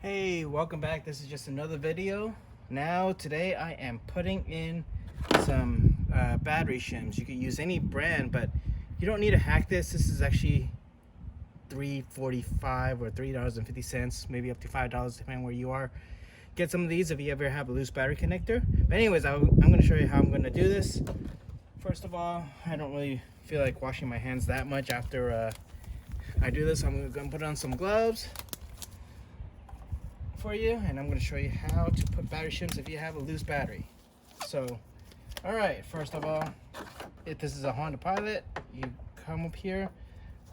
Hey, welcome back. This is just another video. Now, today I am putting in some battery shims. You can use any brand, but you don't need to hack this. This is actually $3.45 or $3.50, maybe up to $5 depending where you are. Get some of these if you ever have a loose battery connector. But anyways, I'm going to show you how I'm going to do this. First of all, I don't really feel like washing my hands that much after I do this. I'm going to put on some gloves for you, and I'm going to show you how to put battery shims if you have a loose battery. So, all right, first of all, if this is a Honda Pilot, you come up here,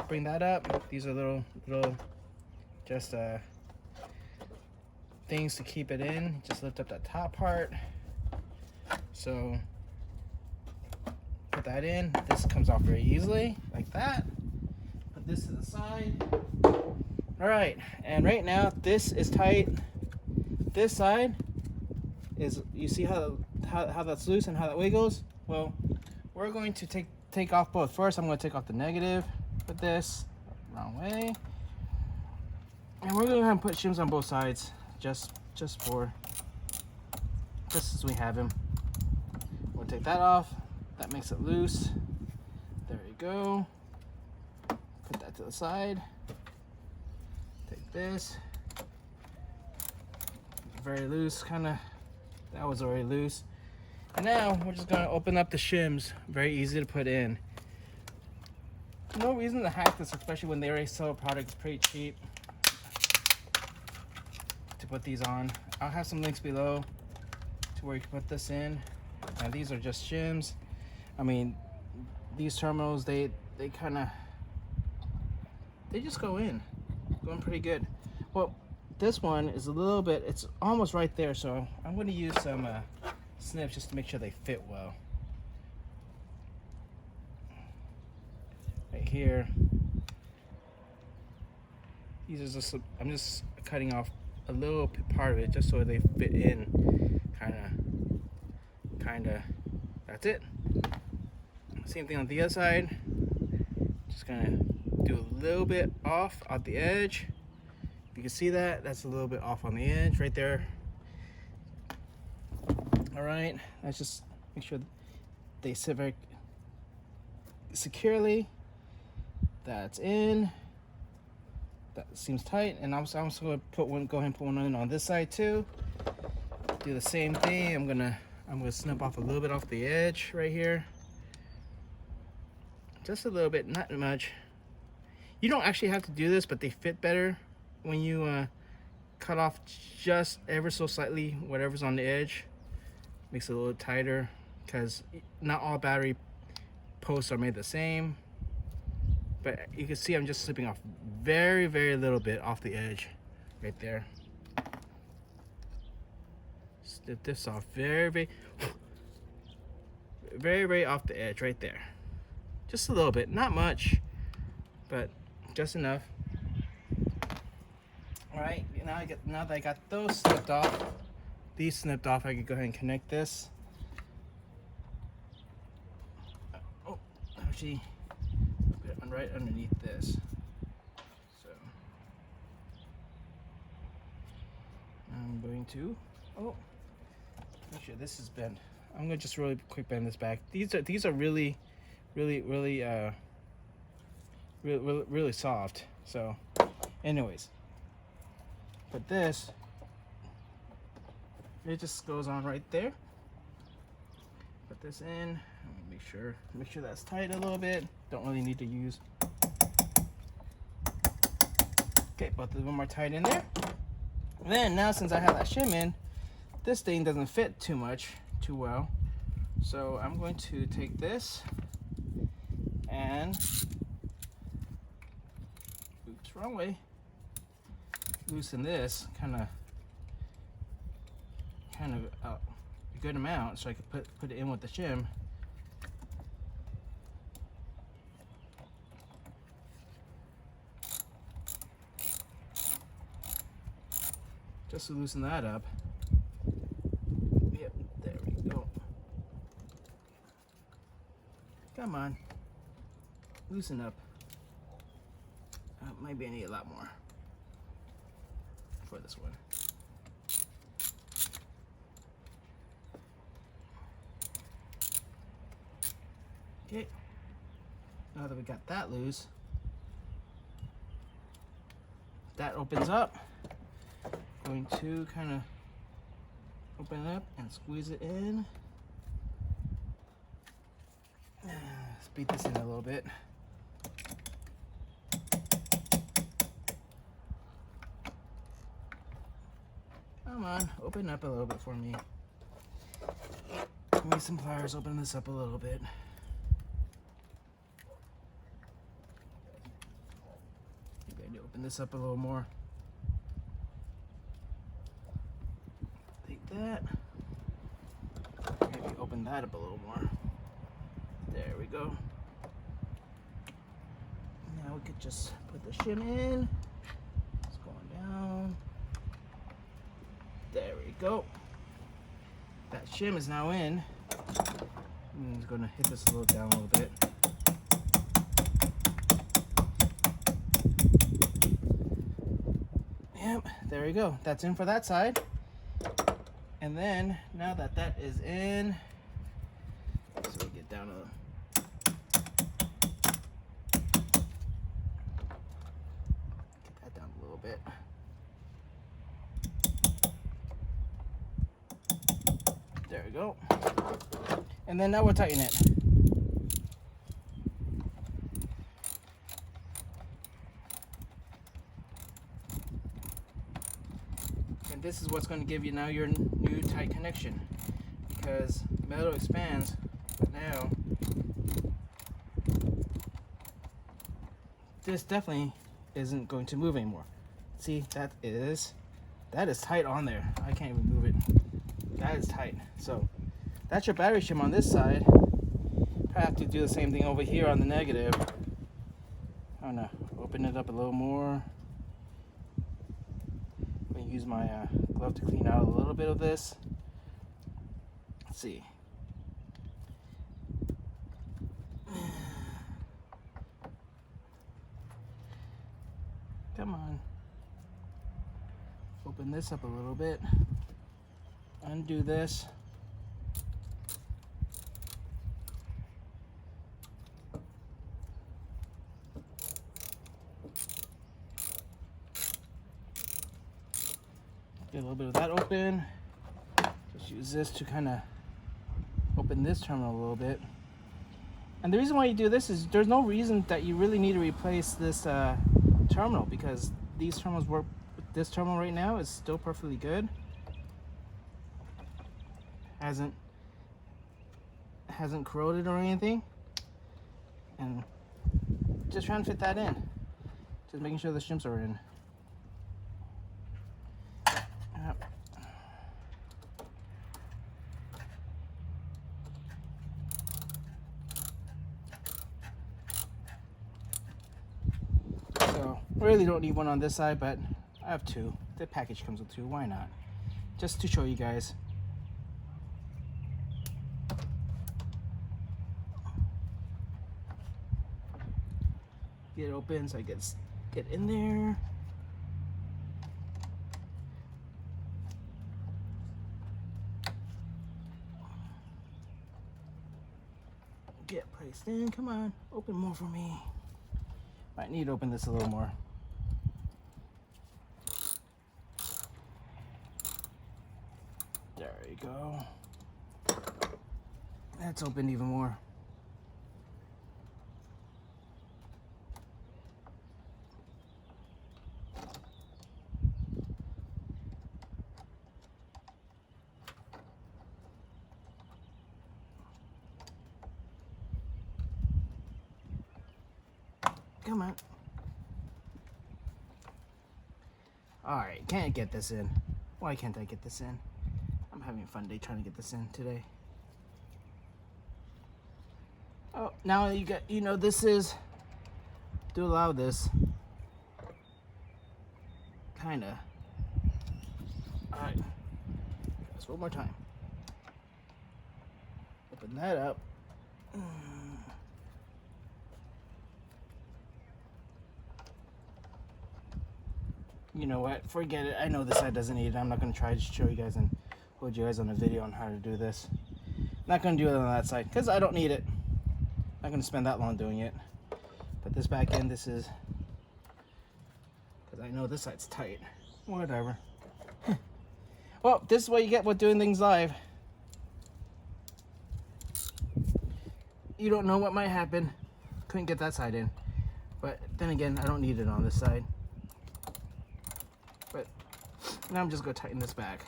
bring that up. These are little just things to keep it in. Just lift up that top part. So put that in. This comes off very easily, like that. Put this to the side. All right, and right now this is tight. This side is, you see how that's loose and how that wiggles? Well, we're going to take off both. First, I'm going to take off the negative with this, wrong way. And we're going to put shims on both sides, just as we have him. We'll take that off. That makes it loose. There we go. Put that to the side. Take this, very loose, that was already loose. And now we're just gonna open up the shims, very easy to put in. No reason to hack this, especially when they already sell products pretty cheap to put these on. I'll have some links below to where you can put this in. And these are just shims. I mean, these terminals, they just go in. Going pretty good. Well, this one is a little bit, it's almost right there, so I'm going to use some snips just to make sure they fit well. Right here. These are just, I'm just cutting off a little part of it just so they fit in. Kinda. That's it. Same thing on the other side. Just gonna do a little bit off at the edge. If you can see that, that's a little bit off on the edge right there. All right, let's just make sure they sit very securely. That's in. That seems tight, and I'm also going to go ahead and put one in on this side too. Do the same thing. I'm gonna snip off a little bit off the edge right here. Just a little bit, not much. You don't actually have to do this, but they fit better when you cut off just ever so slightly whatever's on the edge. Makes it a little tighter, because not all battery posts are made the same. But you can see I'm just slipping off very, very little bit off the edge right there. Snip this off very off the edge right there. Just a little bit, not much, but just enough. All right, now that I got those snipped off, these snipped off, I can go ahead and connect this. Oh, actually, put it right underneath this. So I'm going to, make sure this is bent. I'm gonna just really quick bend this back. These are really soft. So anyways, but this, it just goes on right there. Put this in. Make sure that's tight a little bit. Don't really need to use. Okay, both of them are tight in there. And then now, since I have that shim in, this thing doesn't fit too well. So I'm going to take this and, oops, wrong way, loosen this kind of a good amount so I can put it in with the shim. Just to loosen that up. Yep, there we go. Come on, loosen up. Maybe I need a lot more. for this one. Okay, now that we got that loose, that opens up. Going to kind of open it up and squeeze it in. Speed this in a little bit. Come on, open up a little bit for me. Give me some pliers, open this up a little bit. Maybe I need to open this up a little more. Take that. Maybe open that up a little more. There we go. Now we could just put the shim in. It's going down. There we go. That shim is now in. I'm just going to hit this a little down a little bit. Yep, there we go. That's in for that side. And then, now that that is in, so we get down a, get that down a little bit. There we go. And then now we'll tighten it. And this is what's going to give you now your new tight connection, because metal expands, but now this definitely isn't going to move anymore. See, that is tight on there. I can't even move it. That is tight. So that's your battery shim on this side. I have to do the same thing over here on the negative. I'm gonna open it up a little more. I'm gonna use my glove to clean out a little bit of this. Let's see. Come on. Open this up a little bit. Undo this. Get a little bit of that open. Just use this to kind of open this terminal a little bit. And the reason why you do this is there's no reason that you really need to replace this terminal, because these terminals work. This terminal right now is still perfectly good. Hasn't corroded or anything. And just trying to fit that in. Just making sure the shims are in. Yep. So really don't need one on this side, but I have two. The package comes with two, why not? Just to show you guys. Get it open so I get in there. Get placed in. Come on, open more for me. Might need to open this a little more. There you go. That's opened even more. Come on. Alright, can't get this in. Why can't I get this in? I'm having a fun day trying to get this in today. Oh, now you know this is to allow this. Kinda. Alright. Just one more time. Open that up. You know what? Forget it. I know this side doesn't need it. I'm not going to try to show you guys and hold you guys on a video on how to do this. Not going to do it on that side because I don't need it. Not going to spend that long doing it. Put this back in. This is because I know this side's tight. Whatever. Well, this is what you get with doing things live. You don't know what might happen. Couldn't get that side in. But then again, I don't need it on this side. But now I'm just going to tighten this back.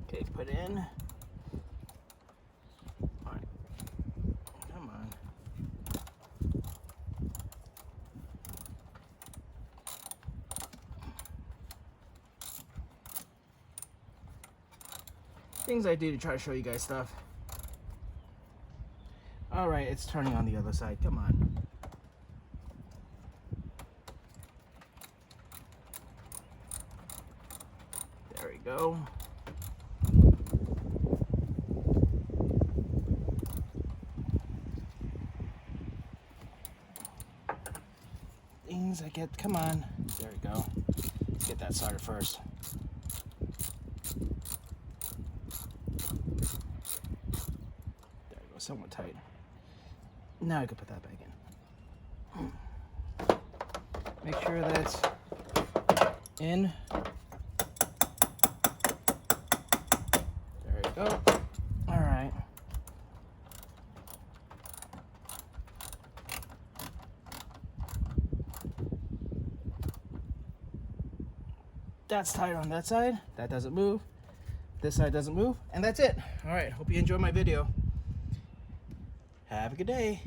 Okay, put in. All right. Come on. Things I do to try to show you guys stuff. All right, it's turning on the other side. Come on. There we go. Things I get, come on. There we go. Let's get that started first. There we go, somewhat tight. Now I can put that back in. Make sure that's in. There we go. All right. That's tight on that side. That doesn't move. This side doesn't move. And that's it. All right. Hope you enjoyed my video. Have a good day.